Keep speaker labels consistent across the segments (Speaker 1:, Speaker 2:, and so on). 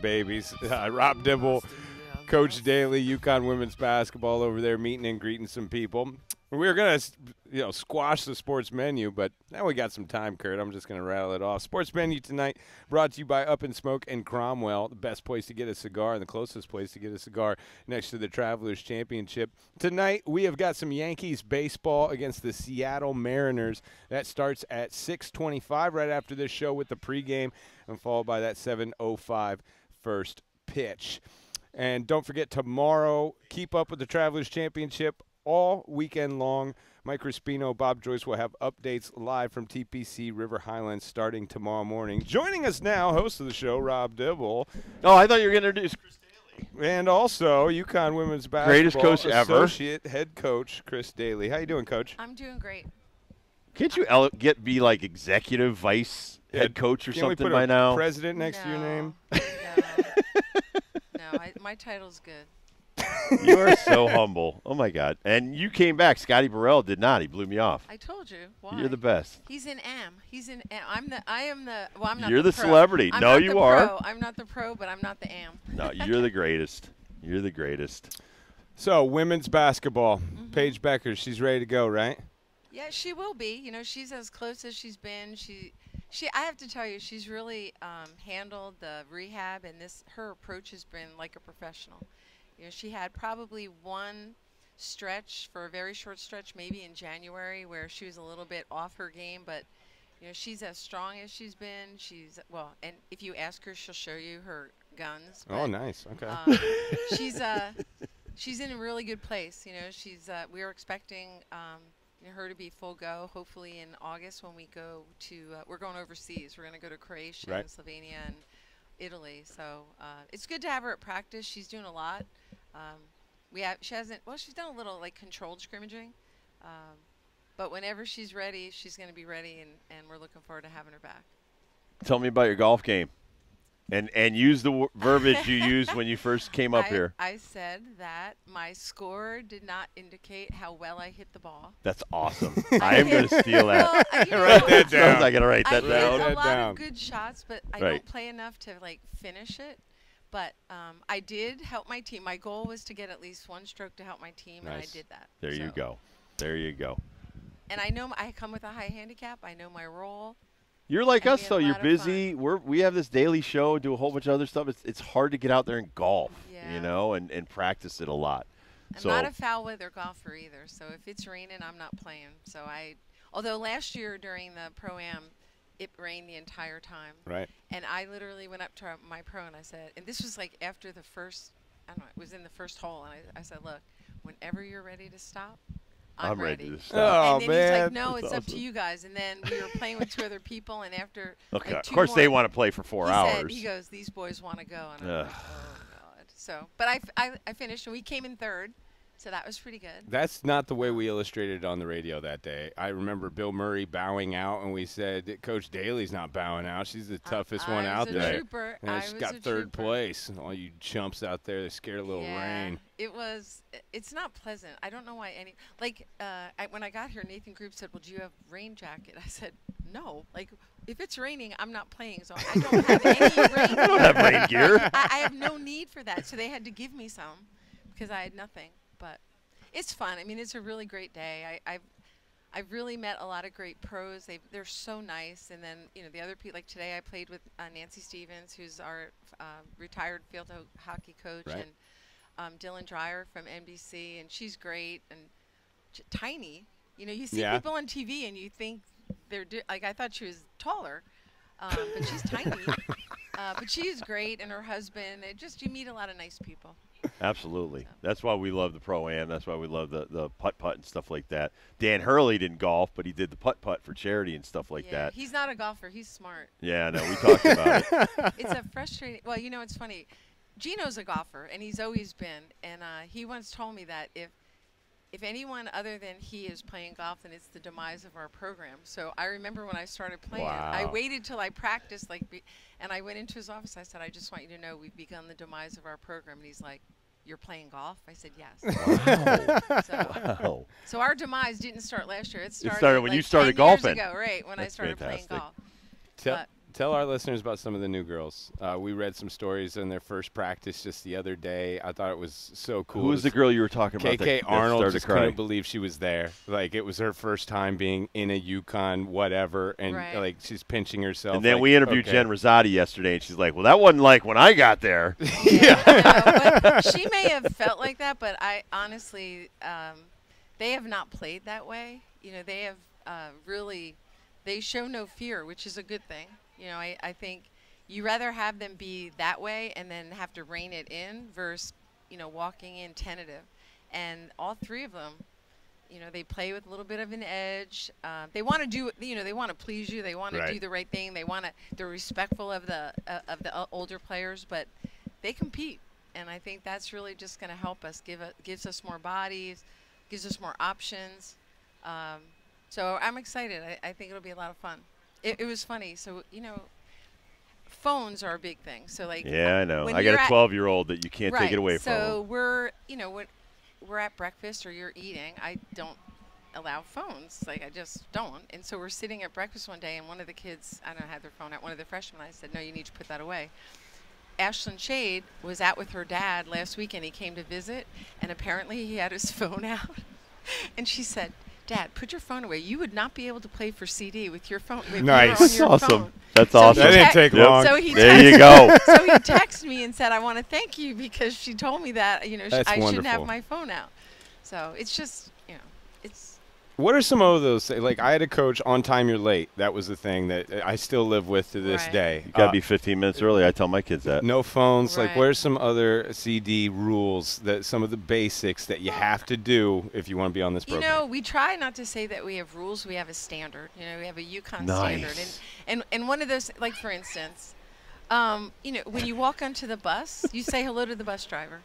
Speaker 1: babies. Rob Dibble, Coach Dailey, UConn women's basketball over there meeting and greeting some people. We were going to, squash the sports menu, but now we got some time, Kurt. I'm just going to rattle it off. Sports menu tonight brought to you by Up and Smoke and Cromwell, the best place to get a cigar and the closest place to get a cigar next to the Traveler'S Championship. Tonight, we have got some Yankees baseball against the Seattle Mariners. That starts at 6:25 right after this show with the pregame, and followed by that 7:05 first pitch. And don't forget, tomorrow, keep up with the Traveler'S Championship all weekend long. Mike Crispino, Bob Joyce will have updates live from TPC River Highlands starting tomorrow morning. Joining us now, host of the show, Rob Dibble.
Speaker 2: Oh, I thought you were going to introduce Chris Dailey.
Speaker 1: And also, UConn women's basketball
Speaker 2: greatest coach
Speaker 1: associate head coach, Chris Dailey. How you doing, Coach?
Speaker 3: I'm doing great.
Speaker 2: Can't you be like executive vice head coach or
Speaker 1: Can't
Speaker 2: something
Speaker 1: we put
Speaker 2: by now?
Speaker 1: President next to your name?
Speaker 3: No, my title's good.
Speaker 2: You are so humble. Oh, my God. And you came back. Scotty Burrell did not. He blew me off.
Speaker 3: I told you. Why?
Speaker 2: You're the best.
Speaker 3: He's an AM. He's an AM. I'm not
Speaker 2: You're
Speaker 3: the
Speaker 2: the
Speaker 3: pro.
Speaker 2: celebrity.
Speaker 3: I'm
Speaker 2: No,
Speaker 3: not
Speaker 2: you
Speaker 3: the
Speaker 2: are.
Speaker 3: Pro. I'm not the pro, but I'm not the AM.
Speaker 2: No, you're the greatest. You're the greatest.
Speaker 1: So, women's basketball. Paige Becker, she's ready to go, right?
Speaker 3: Yeah, she will be. She's as close as she's been. I have to tell you, she's really handled the rehab, and her approach has been like a professional. She had probably one stretch for a very short stretch, maybe in January, where she was a little bit off her game, but she's as strong as she's been. And if you ask her, she'll show you her guns.
Speaker 1: Oh, nice. Okay.
Speaker 3: She's in a really good place. We are expecting her to be full go, hopefully in August when we go to we're going overseas. We're going to go to Croatia and Slovenia and Italy. So it's good to have her at practice. She's doing a lot. She's done a little like controlled scrimmaging, but whenever she's ready, she's going to be ready, and we're looking forward to having her back.
Speaker 2: Tell me about your golf game. And use the verbiage you used when you first came up here.
Speaker 3: I said that my score did not indicate how well I hit the ball.
Speaker 2: That's awesome. I am going to steal that.
Speaker 3: Well,
Speaker 1: Write that down.
Speaker 2: I got to write that
Speaker 3: I
Speaker 2: down.
Speaker 3: hit a lot of good shots, but I
Speaker 2: Right.
Speaker 3: don't play enough to finish it. But I did help my team. My goal was to get at least one stroke to help my team, and I did that.
Speaker 2: There you go. There you go.
Speaker 3: And I know I come with a high handicap. I know my role.
Speaker 2: You're like us, though. You're busy.
Speaker 3: Fun.
Speaker 2: We have this daily show, do a whole bunch of other stuff. It's hard to get out there and golf,
Speaker 3: Yeah.
Speaker 2: and practice it a lot.
Speaker 3: I'm not a foul weather golfer either. So if it's raining, I'm not playing. Although last year during the Pro-Am, it rained the entire time.
Speaker 1: Right.
Speaker 3: And I literally went up to my pro and I said, and this was like after the first, I don't know, it was in the first hole. And I said, look, whenever you're ready to stop, I'm ready
Speaker 2: to stop.
Speaker 1: Oh,
Speaker 3: and then he's like,
Speaker 1: man.
Speaker 3: no,
Speaker 2: That's
Speaker 3: it's up
Speaker 2: awesome.
Speaker 3: to you guys. And then we were playing with two other people, and after
Speaker 2: Okay.
Speaker 3: like
Speaker 2: Of course,
Speaker 3: more,
Speaker 2: they want to play for 4 hours.
Speaker 3: he goes, these boys want to go. And I'm like, oh, God. So, but I finished, and we came in third, so that was pretty good.
Speaker 1: That's not the way we illustrated it on the radio that day. I remember Bill Murray bowing out, and we said, Coach Daly's not bowing out. She's the toughest one out there.
Speaker 3: Trooper.
Speaker 1: And she got third place. All you chumps out there that scared a little rain.
Speaker 3: It's not pleasant. I don't know why when I got here, Nathan Group said, well, do you have rain jacket? I said, no. Like, if it's raining, I'm not playing, so I don't have any rain.
Speaker 2: I don't have rain gear.
Speaker 3: I have no need for that, so they had to give me some because I had nothing. But it's fun. I mean, it's a really great day. I've really met a lot of great pros. They're so nice. And then, the other people, like today I played with Nancy Stevens, who's our retired field hockey coach, and Dylan Dreyer from NBC, and she's great and tiny. You see people on TV and you think they're like, I thought she was taller, but she's tiny. But she is great, and her husband. You meet a lot of nice people.
Speaker 2: Absolutely.
Speaker 3: So.
Speaker 2: That's why we love the Pro-Am. That's why we love the putt-putt and stuff like that. Dan Hurley didn't golf, but he did the putt-putt for charity and stuff like that.
Speaker 3: He's not a golfer. He's smart.
Speaker 2: Yeah, no, we talked about it.
Speaker 3: It's a frustrating – well, it's funny. Gino's a golfer, and he's always been. And he once told me that if anyone other than he is playing golf, then it's the demise of our program. So I remember when I started playing, I waited till I practiced, and I went into his office. I said, I just want you to know we've begun the demise of our program. And he's like, you're playing golf? I said, yes.
Speaker 2: Wow.
Speaker 3: So our demise didn't start last year. It started
Speaker 2: when
Speaker 3: like
Speaker 2: you started
Speaker 3: 10 years
Speaker 2: golfing.
Speaker 3: ago, right, when I started playing golf.
Speaker 1: Tell our listeners about some of the new girls. We read some stories in their first practice just the other day. I thought it was so cool.
Speaker 2: Who was the girl you were talking about?
Speaker 1: KK
Speaker 2: that
Speaker 1: Arnold
Speaker 2: started
Speaker 1: just
Speaker 2: crying?
Speaker 1: couldn't believe she was there. Like, it was her first time being in a UConn whatever, and
Speaker 3: Right.
Speaker 1: like she's pinching herself.
Speaker 2: And then
Speaker 1: like,
Speaker 2: we interviewed
Speaker 1: okay.
Speaker 2: Jen Rosati yesterday, and she's like, "Well, that wasn't like when I got there."
Speaker 3: No, but she may have felt like that, but I honestly, they have not played that way. You know, they have really, they show no fear, which is a good thing. You know, I think you rather have them be that way and then have to rein it in versus, you know, walking in tentative. And all three of them, you know, they play with a little bit of an edge. They want to do, you know, they want to please you. They want to do the right thing. They want to, they're respectful of the older players, but they compete. And I think that's really just going to help us, gives us more bodies, gives us more options. So I'm excited. I think it'll be a lot of fun. It was funny. So, you know, phones are a big thing. So, like,
Speaker 2: Yeah, I know. I got a 12-year-old that you can't take it away from.
Speaker 3: So we're, you know, when we're at breakfast or you're eating, I don't allow phones. Like, I just don't. And so we're sitting at breakfast one day, and one of the kids, I don't know, had their phone out. One of the freshmen, I said, no, you need to put that away. Ashlyn Shade was out with her dad last week, and he came to visit, and apparently he had his phone out. And she said, Dad, put your phone away. You would not be able to play for CD with your phone. If
Speaker 1: Nice.
Speaker 3: you were on your
Speaker 2: Awesome.
Speaker 3: phone.
Speaker 2: That's
Speaker 3: So
Speaker 2: awesome.
Speaker 1: That didn't take long.
Speaker 3: So he
Speaker 2: There you go.
Speaker 3: So he texted me and said, I want to thank you because she told me that, you know,
Speaker 1: That's
Speaker 3: I shouldn't
Speaker 1: wonderful.
Speaker 3: have my phone out. So it's just, you know, it's.
Speaker 1: What are some of those? Like, I had a coach, on time you're late. That was the thing that I still live with to this
Speaker 3: Right.
Speaker 1: day.
Speaker 2: You got to be 15 minutes early. I tell my kids that.
Speaker 1: No phones. Like,
Speaker 3: Right.
Speaker 1: what are some other CD rules, that some of the basics that you have to do if you want to be on this
Speaker 3: You
Speaker 1: program?
Speaker 3: know, we try not to say that we have rules. We have a standard. You know, we have a UConn standard.
Speaker 2: Nice.
Speaker 3: And one of those, like, for instance, you know, when you walk onto the bus, you say hello to the bus driver.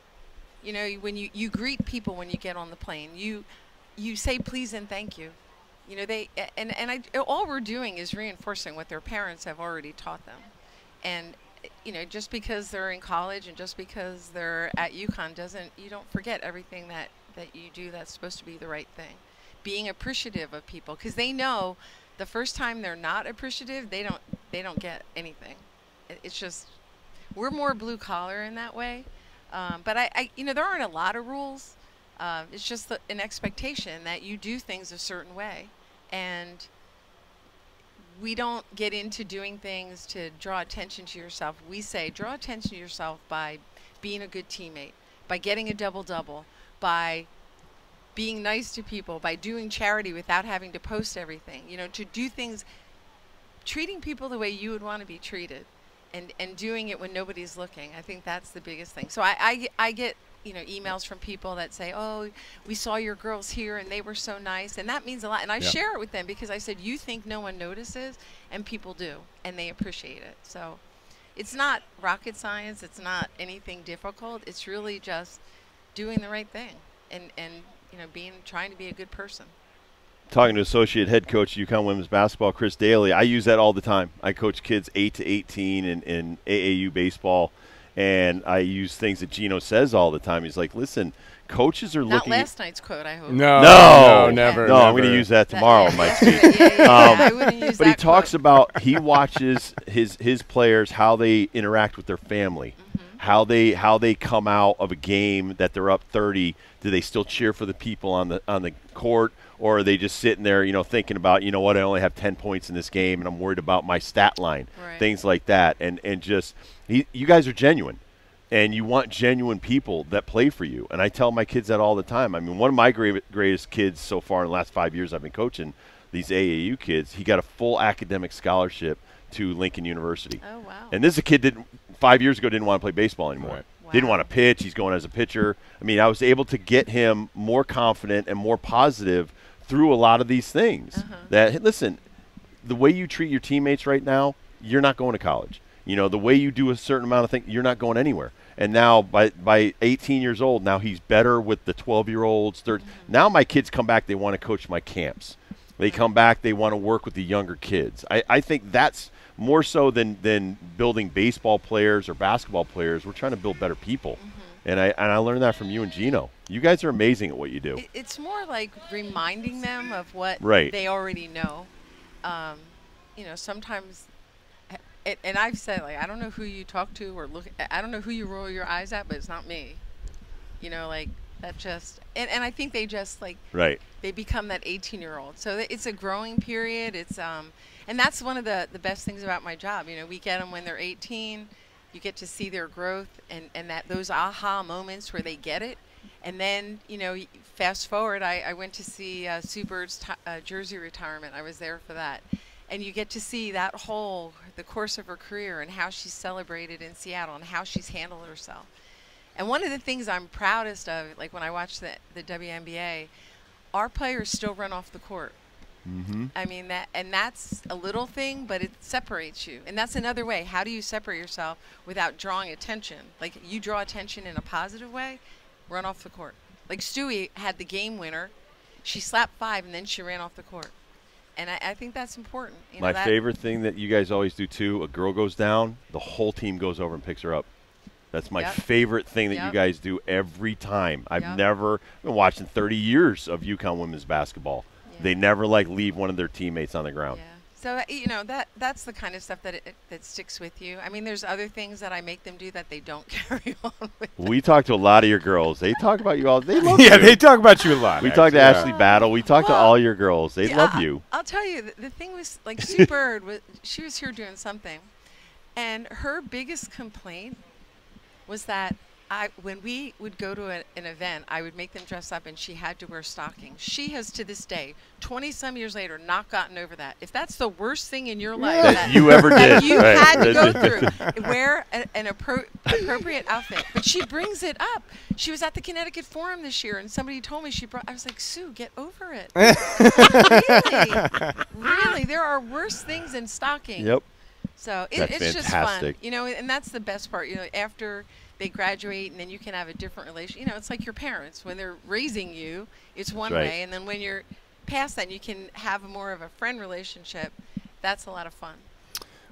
Speaker 3: You know, when you greet people when you get on the plane, you say please and thank you. You know, all we're doing is reinforcing what their parents have already taught them. And, you know, just because they're in college and just because they're at UConn you don't forget everything that you do that's supposed to be the right thing. Being appreciative of people, because they know the first time they're not appreciative, they don't get anything. It's just, we're more blue collar in that way. But you know, there aren't a lot of rules. It's just an expectation that you do things a certain way. And we don't get into doing things to draw attention to yourself. We say draw attention to yourself by being a good teammate, by getting a double-double, by being nice to people, by doing charity without having to post everything. You know, to do things, treating people the way you would want to be treated, and doing it when nobody's looking. I think that's the biggest thing. So I get, you know, emails from people that say, oh, we saw your girls here and they were so nice, and that means a lot. And I share it with them because I said, you think no one notices, and people do, and they appreciate it. So it's not rocket science. It's not anything difficult. It's really just doing the right thing and you know, trying to be a good person.
Speaker 2: Talking to associate head coach UConn women's basketball, Chris Dailey. I use that all the time. I coach kids 8 to 18 in AAU baseball. And I use things that Gino says all the time. He's like, listen, coaches are
Speaker 3: Not
Speaker 2: looking
Speaker 3: last night's quote, I hope.
Speaker 1: No, never.
Speaker 2: No, I'm going to
Speaker 1: never.
Speaker 2: use that tomorrow in my speech.
Speaker 3: Yeah, I wouldn't use
Speaker 2: But he
Speaker 3: that
Speaker 2: talks
Speaker 3: quote.
Speaker 2: about, he watches his players, how they interact with their family, how they come out of a game that they're up 30. Do they still cheer for the people on the court, or are they just sitting there, you know, thinking about, you know what, I only have 10 points in this game and I'm worried about my stat line, things like that, and just you guys are genuine. And you want genuine people that play for you. And I tell my kids that all the time. I mean, one of my greatest kids so far in the last 5 years I've been coaching, these AAU kids, he got a full academic scholarship to Lincoln University.
Speaker 3: Oh, wow.
Speaker 2: And this is a kid 5 years ago didn't want to play baseball anymore.
Speaker 1: Right.
Speaker 3: Wow.
Speaker 2: Didn't want to pitch. He's going as a pitcher. I mean, I was able to get him more confident and more positive through a lot of these things. That, hey, listen, the way you treat your teammates right now, you're not going to college. You know, the way you do a certain amount of things, you're not going anywhere. And now by 18 years old, now he's better with the 12-year-olds. Now my kids come back, they want to coach my camps. They come back, they want to work with the younger kids. I think that's more so than building baseball players or basketball players. We're trying to build better people. And I learned that from you and Gino. You guys are amazing at what you do.
Speaker 3: It's more like reminding them of what
Speaker 2: Right.
Speaker 3: they already know. You know, sometimes And I've said, like, I don't know who you talk to or look. I don't know who you roll your eyes at, but it's not me. You know, like that just. And I think they just like.
Speaker 2: Right.
Speaker 3: They become that 18-year-old. So it's a growing period. It's and that's one of the best things about my job. You know, we get them when they're 18. You get to see their growth and that those aha moments where they get it. And then, you know, fast forward, I went to see Sue Bird's jersey retirement. I was there for that. And you get to see that the course of her career and how she's celebrated in Seattle and how she's handled herself. And one of the things I'm proudest of, like when I watch the WNBA, our players still run off the court.
Speaker 2: Mm-hmm.
Speaker 3: I mean, that's a little thing, but it separates you. And that's another way. How do you separate yourself without drawing attention? Like, you draw attention in a positive way, run off the court. Like, Stewie had the game winner. She slapped 5, and then she ran off the court. And I think that's important. You know,
Speaker 2: My favorite thing that you guys always do, too, a girl goes down, the whole team goes over and picks her up. That's my favorite thing that you guys do every time. I've been watching 30 years of UConn women's basketball. Yeah. They never, like, leave one of their teammates on the ground.
Speaker 3: Yeah. So, you know, that's the kind of stuff that sticks with you. I mean, there's other things that I make them do that they don't carry on with.
Speaker 2: We talk to a lot of your girls. They talk about you all. They love you.
Speaker 1: Yeah, they talk about you a lot.
Speaker 2: We talk to Ashley Battle. We talk to all your girls. They love you.
Speaker 3: I'll tell you, the thing was, like, Sue Bird, she was here doing something. And her biggest complaint was that when we would go to an event, I would make them dress up, and she had to wear stockings. She has, to this day, 20-some years later, not gotten over that. If that's the worst thing in your life
Speaker 2: that you ever did,
Speaker 3: you had to go through, wear an appropriate outfit. But she brings it up. She was at the Connecticut Forum this year, and somebody told me I was like, Sue, get over it. Really, there are worse things than stockings.
Speaker 2: Yep.
Speaker 3: So it's just fun, you know, and that's the best part. You know, after they graduate, and then you can have a different relation. You know, it's like your parents when they're raising you. It's one way, and then when you're past that, you can have more of a friend relationship. That's a lot of fun.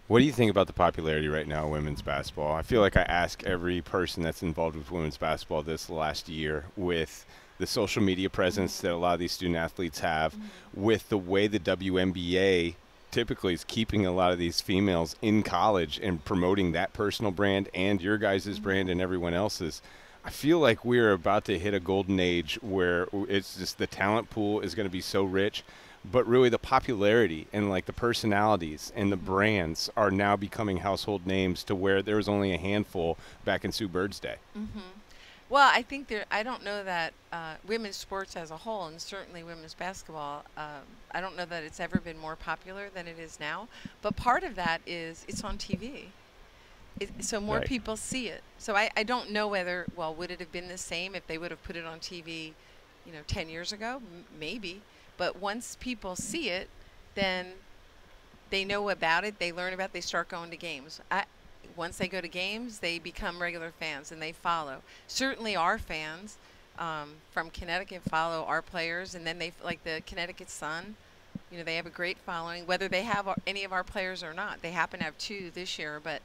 Speaker 1: What do you think about the popularity right now of women's basketball? I feel like I ask every person that's involved with women's basketball this last year, with the social media presence that a lot of these student athletes have, with the way the WNBA typically is keeping a lot of these females in college and promoting that personal brand and your guys' brand and everyone else's. I feel like we're about to hit a golden age where it's just the talent pool is going to be so rich, but really the popularity and like the personalities and the brands are now becoming household names to where there was only a handful back in Sue Bird's day.
Speaker 3: Well, I think I don't know that women's sports as a whole, and certainly women's basketball, I don't know that it's ever been more popular than it is now. But part of that is it's on TV. So more people see it. So I don't know whether, well, would it have been the same if they would have put it on TV, you know, 10 years ago? Maybe. But once people see it, then they know about it, they learn about it, they start going to games. Once they go to games, they become regular fans and they follow. Certainly our fans from Connecticut follow our players, and then they, like the Connecticut Sun, you know, they have a great following, whether they have any of our players or not. They happen to have 2 this year, but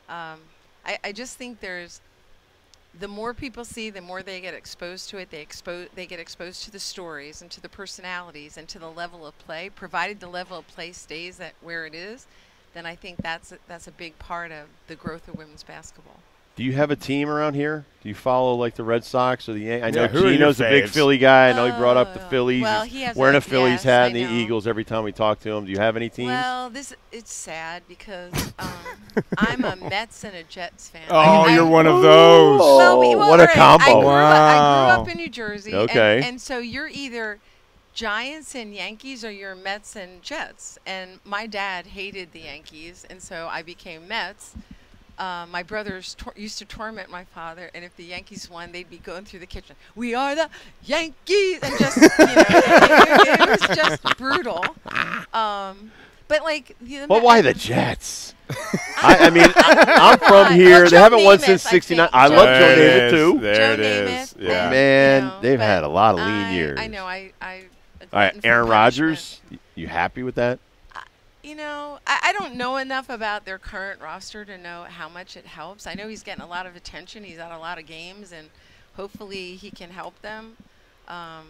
Speaker 3: I just think the more people see, the more they get exposed to it. They get exposed to the stories and to the personalities and to the level of play. Provided the level of play stays where it is, then I think that's a big part of the growth of women's basketball.
Speaker 2: Do you have a team around here? Do you follow like the Red Sox or the Yankees? I know
Speaker 1: who are
Speaker 2: Gino's a
Speaker 1: your
Speaker 2: big
Speaker 1: faves?
Speaker 2: Philly guy. I know he brought up the Phillies.
Speaker 3: Well,
Speaker 2: He's
Speaker 3: he has
Speaker 2: wearing a Phillies hat and the
Speaker 3: know.
Speaker 2: Eagles every time we talk to him. Do you have any teams?
Speaker 3: Well, it's sad because I'm a Mets and a Jets fan.
Speaker 1: Oh, you're one of those.
Speaker 2: What a combo.
Speaker 3: I grew up in New Jersey.
Speaker 2: Okay.
Speaker 3: And so you're either Giants and Yankees or you're Mets and Jets. And my dad hated the Yankees, and so I became Mets. My brothers used to torment my father, and if the Yankees won, they'd be going through the kitchen. We are the Yankees, and just it was just brutal. But like,
Speaker 2: but why the Jets? I mean, I'm from here.
Speaker 3: Well,
Speaker 2: they haven't won
Speaker 3: Namath,
Speaker 2: since '69. I
Speaker 3: Joe
Speaker 2: love Joe Namath too.
Speaker 1: There it
Speaker 3: Joe
Speaker 1: is.
Speaker 3: Namath,
Speaker 1: Yeah.
Speaker 2: Man, they've had a lot of lean years.
Speaker 3: I know.
Speaker 2: All right, Aaron Rodgers. You happy with that?
Speaker 3: You know, I don't know enough about their current roster to know how much it helps. I know he's getting a lot of attention. He's at a lot of games, and hopefully he can help them.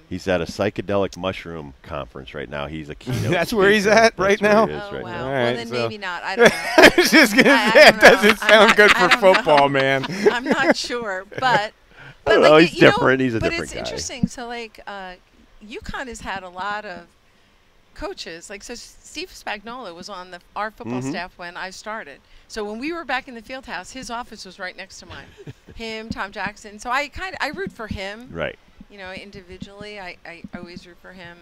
Speaker 2: He's at a psychedelic mushroom conference right now. He's a keynote
Speaker 1: That's where he's
Speaker 2: speaker.
Speaker 1: at right
Speaker 2: That's where
Speaker 1: now?
Speaker 2: he is
Speaker 3: Oh,
Speaker 2: right
Speaker 3: wow.
Speaker 2: now.
Speaker 1: All
Speaker 3: Well,
Speaker 1: right,
Speaker 3: then
Speaker 1: so-
Speaker 3: maybe not. I don't know.
Speaker 1: I was just gonna
Speaker 3: I
Speaker 1: say it
Speaker 3: don't know.
Speaker 1: doesn't sound good
Speaker 3: I
Speaker 1: for
Speaker 3: don't know.
Speaker 1: football, man.
Speaker 3: I'm not sure, but
Speaker 2: I don't
Speaker 3: like,
Speaker 2: know, he's
Speaker 3: you know,
Speaker 2: different. He's a
Speaker 3: but
Speaker 2: different
Speaker 3: it's
Speaker 2: guy.
Speaker 3: interesting. So like, UConn has had a lot of coaches. Like, so Steve Spagnuolo was on our football staff when I started. So when we were back in the field house, his office was right next to mine. Him, Tom Jackson. So I root for him.
Speaker 2: Right.
Speaker 3: You know, individually, I always root for him.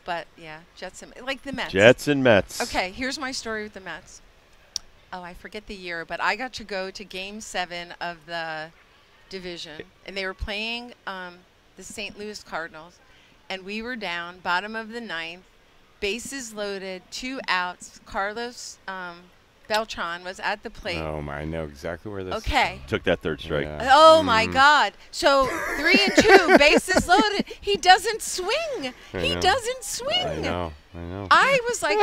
Speaker 3: But yeah, Jets and like the Mets.
Speaker 2: Jets and Mets.
Speaker 3: Okay, here's my story with the Mets. Oh, I forget the year, but I got to go to Game 7 of the division, and they were playing the St. Louis Cardinals, and we were down, bottom of the ninth, bases loaded, 2 outs. Carlos Beltran was at the plate.
Speaker 1: Oh my, I know exactly where this.
Speaker 3: Okay.
Speaker 2: Took that third strike.
Speaker 1: Yeah.
Speaker 3: Oh my God! So 3-2, bases loaded. He doesn't swing. He
Speaker 1: know.
Speaker 3: doesn't swing.
Speaker 1: I know.
Speaker 3: I was like,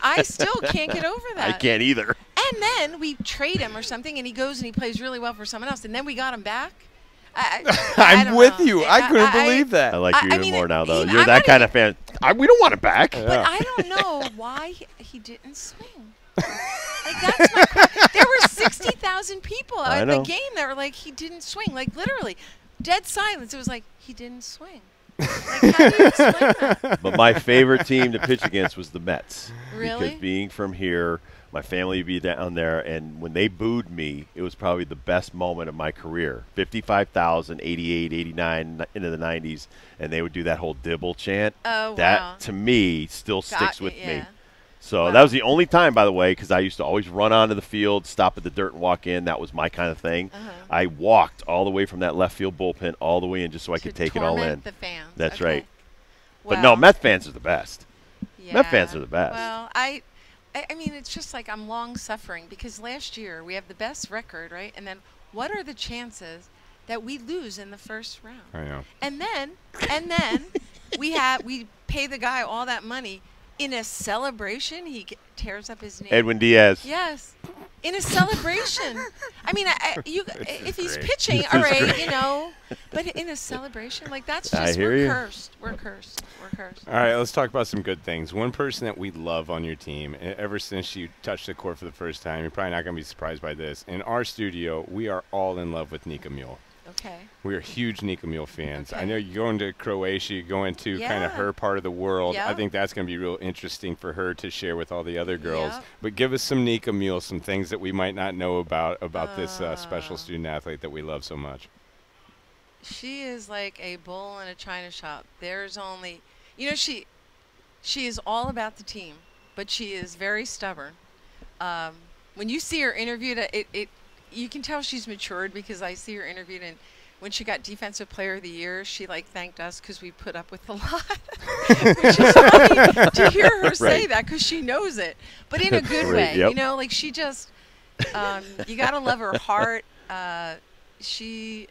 Speaker 3: I still can't get over that.
Speaker 2: I can't either.
Speaker 3: And then we trade him or something, and he goes and he plays really well for someone else, and then we got him back. I
Speaker 1: I'm
Speaker 3: don't
Speaker 1: with
Speaker 3: know.
Speaker 1: you. I couldn't believe that.
Speaker 2: I like you
Speaker 3: I
Speaker 2: even
Speaker 3: mean,
Speaker 2: more now, though.
Speaker 3: even-
Speaker 2: You're
Speaker 3: I'm
Speaker 2: that
Speaker 3: not
Speaker 2: kind of fan. We don't want him back.
Speaker 3: But I don't know why he didn't swing. Like, that's my there were 60,000 people
Speaker 2: I
Speaker 3: at the
Speaker 2: know.
Speaker 3: game that were like, he didn't swing. Like, literally, dead silence. It was like, he didn't swing. Like, how do you explain that?
Speaker 2: But my favorite team to pitch against was the Mets.
Speaker 3: Really?
Speaker 2: Because being from here, my family would be down there, and when they booed me, it was probably the best moment of my career. 55,000, 88, 89, into the 90s, and they would do that whole dibble chant.
Speaker 3: Oh, wow.
Speaker 2: That, to me, still sticks with me.
Speaker 3: Yeah.
Speaker 2: So
Speaker 3: Wow.
Speaker 2: that was the only time, by the way, because I used to always run onto the field, stop at the dirt and walk in. That was my kind of thing. I walked all the way from that left field bullpen all the way in just so I could take it all in.
Speaker 3: torment the fans.
Speaker 2: That's
Speaker 3: Okay.
Speaker 2: right. But
Speaker 3: Well,
Speaker 2: no, Met fans are the best.
Speaker 3: yeah.
Speaker 2: Met fans are the best.
Speaker 3: Well, I mean, it's just like I'm long suffering because last year we have the best record, right? And then what are the chances that we lose in the first round?
Speaker 1: I know.
Speaker 3: And then we pay the guy all that money. In a celebration, he tears up his knee.
Speaker 2: Edwin Diaz.
Speaker 3: Yes, in a celebration. I mean, if he's
Speaker 1: great.
Speaker 3: pitching, all right, you know, but in a celebration, like that's
Speaker 2: I
Speaker 3: just
Speaker 2: hear
Speaker 3: we're
Speaker 2: you.
Speaker 3: cursed. We're cursed. We're cursed.
Speaker 1: All right, let's talk about some good things. One person that we love on your team, ever since you touched the court for the first time, you're probably not going to be surprised by this. In our studio, we are all in love with Nika Mule.
Speaker 3: Okay.
Speaker 1: We are huge Nika Mule fans. I
Speaker 3: Okay.
Speaker 1: know you're going to Croatia, you're going to kind of
Speaker 3: Yeah.
Speaker 1: her part of the world. I
Speaker 3: Yep.
Speaker 1: think that's going to be real interesting for her to share with all the other girls.
Speaker 3: Yep.
Speaker 1: But give us some Nika Mule, some things that we might not know about this special student athlete that we love so much.
Speaker 3: She is like a bull in a china shop. There's only, you know, she is all about the team, but she is very stubborn. When you see her interviewed, you can tell she's matured because I see her interviewed, and when she got Defensive Player of the Year, she like thanked us because we put up with a lot. Which is funny to hear her say
Speaker 2: Right.
Speaker 3: that because she knows it, but in a good
Speaker 2: Right,
Speaker 3: way.
Speaker 2: yep.
Speaker 3: You know, like she just, you gotta love her heart. She.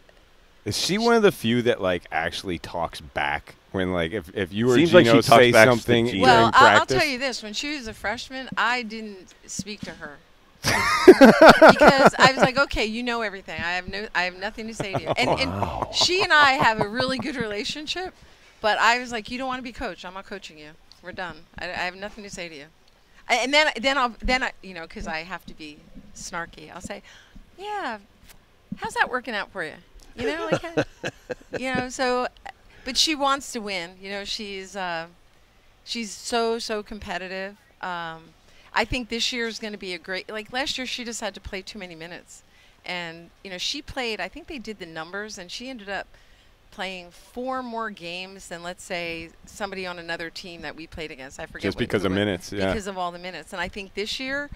Speaker 1: Is she one of the few that like actually talks back when like if you or
Speaker 2: Seems like
Speaker 1: Gino
Speaker 2: she talks
Speaker 1: say
Speaker 2: back to
Speaker 1: something
Speaker 2: Gino.
Speaker 1: during
Speaker 3: Well, I'll
Speaker 1: practice?
Speaker 3: tell you this: when she was a freshman, I didn't speak to her because I was like, "Okay, you know everything. I have nothing to say to you." And she and I have a really good relationship, but I was like, "You don't want to be coached. I'm not coaching you. We're done. I have nothing to say to you." And then I you know, because I have to be snarky, I'll say, "Yeah, how's that working out for you?" You know, like, you know. So, but she wants to win. You know, she's so competitive. I think this year is going to be a great. Like last year, she just had to play too many minutes, and you know, she played. I think they did the numbers, and she ended up playing 4 more games than, let's say, somebody on another team that we played against. I forget.
Speaker 1: Just because
Speaker 3: who
Speaker 1: of
Speaker 3: it-
Speaker 1: minutes, yeah.
Speaker 3: Because of all the minutes, and I think this year,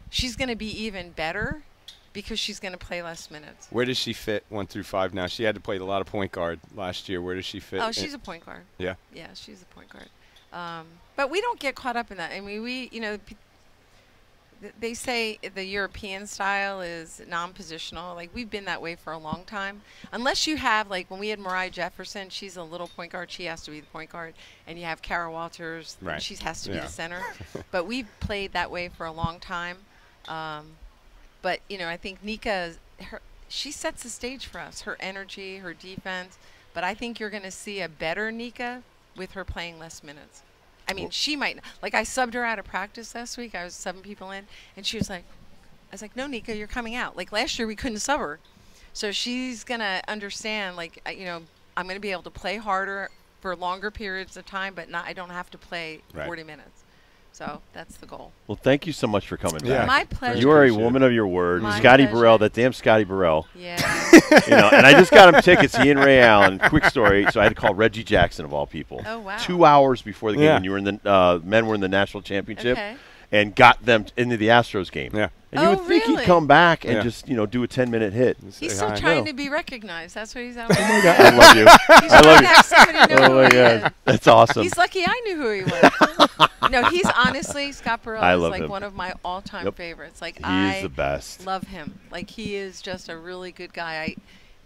Speaker 3: she's going to be even better because she's going to play less minutes.
Speaker 1: Where does she fit 1 through 5 now? She had to play a lot of point guard last year. Where does she fit?
Speaker 3: Oh, she's a point guard.
Speaker 1: Yeah.
Speaker 3: Yeah, she's a point guard. But we don't get caught up in that. I mean, we, you know, they say the European style is non-positional. Like, we've been that way for a long time. Unless you have, like, when we had Mariah Jefferson, she's a little point guard. She has to be the point guard. And you have Kara Walters.
Speaker 1: Right.
Speaker 3: She has to be
Speaker 1: Yeah.
Speaker 3: the center. But we've played that way for a long time. But, you know, I think Nika, she sets the stage for us. Her energy, her defense. But I think you're going to see a better Nika with her playing less minutes. I mean, she might – like I subbed her out of practice last week. I was subbing people in, and she was like – I was like, no, Nika, you're coming out. Like last year we couldn't sub her. So she's going to understand, like, you know, I'm going to be able to play harder for longer periods of time, but I don't have to play 40 minutes. So that's the goal.
Speaker 2: Well, thank you so much for coming back.
Speaker 3: My pleasure.
Speaker 2: You are a woman of your word.
Speaker 3: My
Speaker 2: Scotty
Speaker 3: pleasure.
Speaker 2: Burrell, that damn Scotty Burrell.
Speaker 3: Yeah.
Speaker 2: You know, and I just got him tickets, he and Ray Allen. Quick story. So I had to call Reggie Jackson, of all people.
Speaker 3: Oh, wow.
Speaker 2: 2 hours before the game when you were in the men were in the national championship.
Speaker 3: Okay.
Speaker 2: And got them into the Astros game.
Speaker 1: Yeah.
Speaker 2: And you would think he'd come back and just, you know, do a 10-minute hit.
Speaker 3: He's still trying to be recognized. That's what he's out.
Speaker 2: Oh my God, I love you.
Speaker 3: He's
Speaker 2: I love
Speaker 3: trying to have somebody know
Speaker 2: Oh my
Speaker 3: who he
Speaker 2: God,
Speaker 3: is.
Speaker 2: that's awesome.
Speaker 3: He's lucky I knew who he was. No, he's honestly, Scott Burrell
Speaker 2: I
Speaker 3: is
Speaker 2: love
Speaker 3: like
Speaker 2: him.
Speaker 3: one of my all-time favorites. Like
Speaker 2: He's the best.
Speaker 3: Love him. Like he is just a really good guy.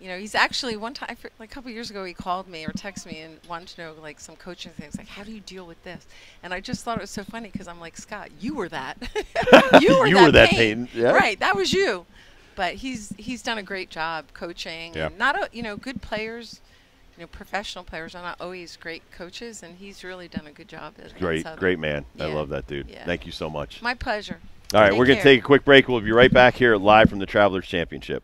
Speaker 3: You know, he's actually one time, like a couple years ago, he called me or texted me and wanted to know like some coaching things, like how do you deal with this? And I just thought it was so funny because I'm like, Scott, you were that. you were that Peyton.
Speaker 2: Yeah.
Speaker 3: Right, that was you. But he's done a great job coaching.
Speaker 1: Yeah.
Speaker 3: And not you know, good players. You know, professional players are not always great coaches, and he's really done a good job.
Speaker 2: Great man. I
Speaker 3: Yeah.
Speaker 2: love that dude.
Speaker 3: Yeah.
Speaker 2: Thank you so much.
Speaker 3: My pleasure.
Speaker 2: All right,
Speaker 3: Take
Speaker 2: we're going to
Speaker 3: care.
Speaker 2: take a quick break. We'll be right back here live from the Travelers Championship.